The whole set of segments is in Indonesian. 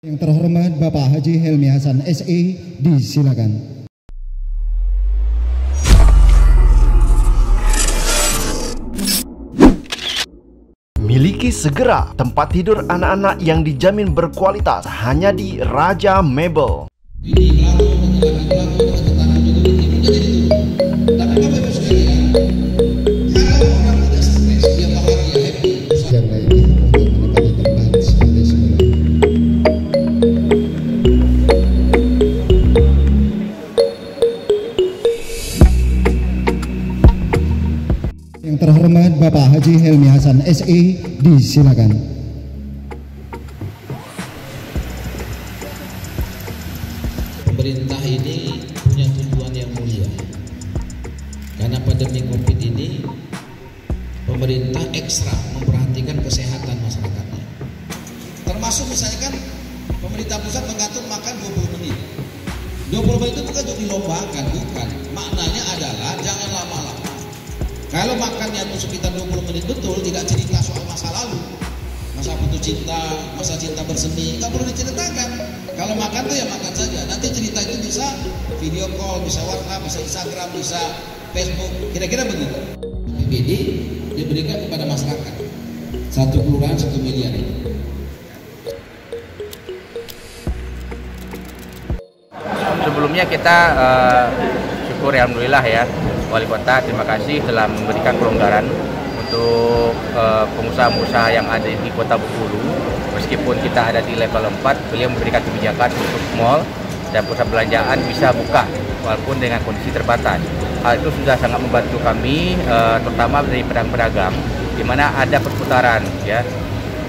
Yang terhormat Bapak Haji Helmi Hasan SE, disilakan. Miliki segera tempat tidur anak-anak yang dijamin berkualitas hanya di Raja Mebel. Yang terhormat Bapak Haji Helmi Hasan SE, disilakan. Pemerintah ini punya tujuan yang mulia. Karena pandemi Covid ini, pemerintah ekstra memperhatikan kesehatan masyarakatnya. Termasuk misalkan pemerintah pusat mengatur makan 20 menit. 20 menit itu bukan untuk dilombakan, bukan. Maknanya adalah jangan lama-lama. Kalau makannya itu sekitar 20 menit betul, tidak cerita soal masa lalu, masa putus cinta, masa cinta bersemi, nggak perlu diceritakan. Kalau makan tuh ya makan saja. Nanti cerita itu bisa video call, bisa WhatsApp, bisa Instagram, bisa Facebook, kira-kira begitu. APBD diberikan kepada masyarakat. Satu kelurahan 1 miliar ini. Sebelumnya kita syukur alhamdulillah ya, Wali Kota terima kasih telah memberikan kelonggaran untuk pengusaha-pengusaha yang ada di Kota Bengkulu. Meskipun kita ada di level 4, beliau memberikan kebijakan untuk mal dan pusat perbelanjaan bisa buka walaupun dengan kondisi terbatas. Hal itu sudah sangat membantu kami, terutama dari pedagang-pedagang, di mana ada perputaran ya.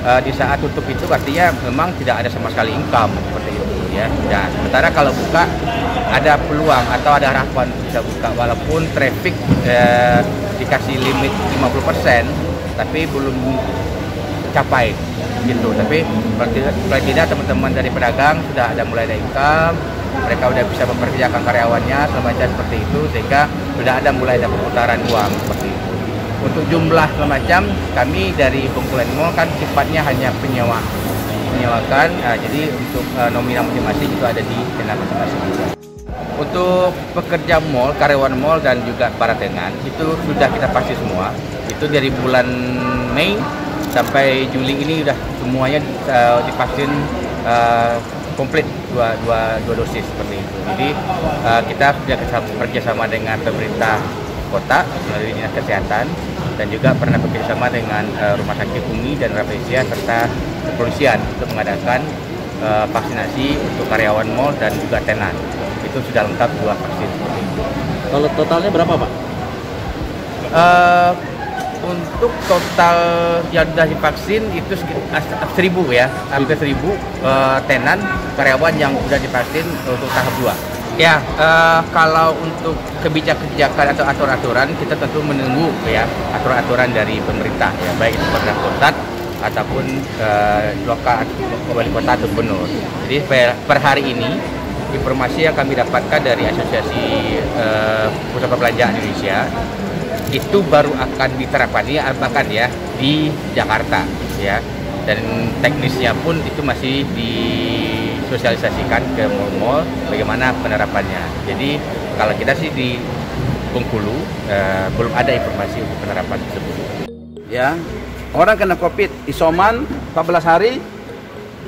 Di saat tutup itu artinya memang tidak ada sama sekali income seperti itu ya. Dan sementara kalau buka ada peluang atau ada harapan bisa buka walaupun traffic dikasih limit 50% tapi belum capai gitu. Tapi paling tidak teman-teman dari pedagang sudah ada mulai ada income, mereka sudah bisa memperkerjakan karyawannya semacam seperti itu, sehingga sudah ada mulai ada perputaran uang seperti itu. Untuk jumlah semacam kami dari Bengkulan Mall kan sifatnya hanya menyewakan, jadi untuk nominal masing-masing itu ada di tenan masing-masing. Untuk pekerja mall, karyawan mall dan juga para tenan itu sudah kita pasti semua. Itu dari bulan Mei sampai Juli ini sudah semuanya divaksin komplit dua dosis seperti itu. Jadi kita sudah bekerjasama dengan pemerintah kota melalui dinas kesehatan dan juga pernah bekerjasama dengan Rumah Sakit Umi dan Rafflesia serta kepolisian untuk mengadakan vaksinasi untuk karyawan mall dan juga tenan. Itu sudah lengkap 2 vaksin. Kalau totalnya berapa, Pak? Untuk total yang sudah divaksin itu 1.000 ya, hampir 1.000 tenan karyawan yang sudah divaksin untuk tahap 2. Ya, kalau untuk kebijakan atau aturan-aturan kita tentu menunggu ya aturan-aturan dari pemerintah ya, baik itu pemerintah pusat ataupun lokal wali kota atau gubernur. Jadi per hari ini informasi yang kami dapatkan dari Asosiasi Pusat Perbelanjaan Indonesia itu baru akan diterapkan ya di Jakarta ya, dan teknisnya pun itu masih disosialisasikan ke mall-mall bagaimana penerapannya. Jadi kalau kita sih di Bengkulu belum ada informasi untuk penerapan tersebut. Ya, orang kena COVID isoman 14 hari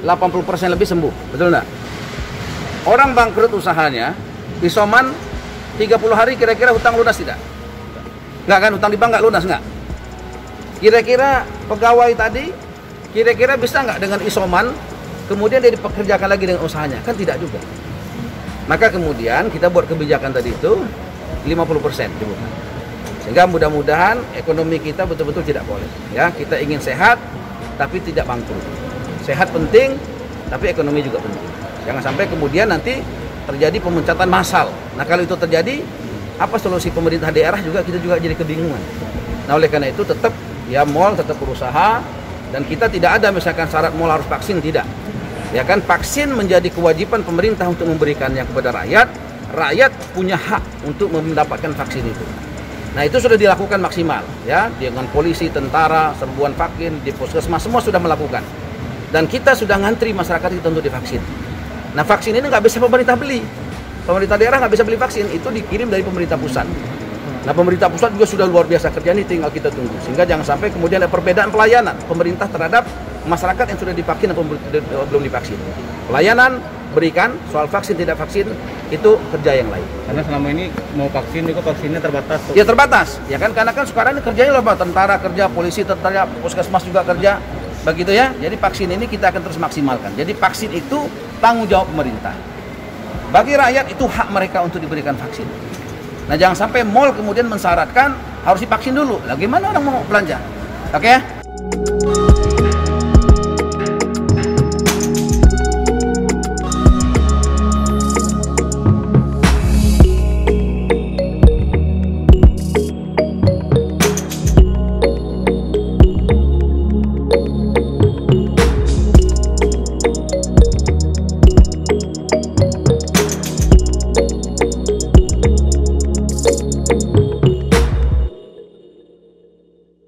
80% lebih sembuh, betul nggak? Orang bangkrut usahanya isoman 30 hari kira-kira hutang lunas tidak? Nggak kan, hutang di bank nggak lunas nggak? Kira-kira pegawai tadi kira-kira bisa nggak dengan isoman kemudian dia dipekerjakan lagi dengan usahanya? Kan tidak juga. Maka kemudian kita buat kebijakan tadi itu 50% dibuka. Sehingga mudah-mudahan ekonomi kita betul-betul tidak boleh. Ya, kita ingin sehat tapi tidak bangkrut. Sehat penting tapi ekonomi juga penting. Jangan sampai kemudian nanti terjadi pemecatan massal. Nah, kalau itu terjadi, apa solusi pemerintah daerah juga kita juga jadi kebingungan. Nah, oleh karena itu tetap ya mall tetap berusaha, dan kita tidak ada misalkan syarat mall harus vaksin, tidak. Ya kan, vaksin menjadi kewajiban pemerintah untuk memberikannya kepada rakyat. Rakyat punya hak untuk mendapatkan vaksin itu. Nah, itu sudah dilakukan maksimal ya, dengan polisi, tentara, serbuan vaksin di puskesmas semua sudah melakukan. Dan kita sudah ngantri masyarakat kita untuk divaksin. Nah, vaksin ini nggak bisa pemerintah beli. Pemerintah daerah nggak bisa beli vaksin, itu dikirim dari pemerintah pusat. Nah, pemerintah pusat juga sudah luar biasa kerja, ini tinggal kita tunggu. Sehingga jangan sampai kemudian ada perbedaan pelayanan pemerintah terhadap masyarakat yang sudah divaksin atau belum divaksin. Pelayanan berikan, soal vaksin tidak vaksin itu kerja yang lain. Karena selama ini mau vaksin juga vaksinnya terbatas. Ya terbatas, ya kan, karena kan sekarang ini kerjanya loh, tentara kerja, polisi tentara, puskesmas juga kerja, begitu ya. Jadi vaksin ini kita akan terus maksimalkan. Jadi vaksin itu tanggung jawab pemerintah. Bagi rakyat itu hak mereka untuk diberikan vaksin. Nah, jangan sampai mall kemudian mensyaratkan harus divaksin dulu. Lah gimana orang mau belanja? Oke ya?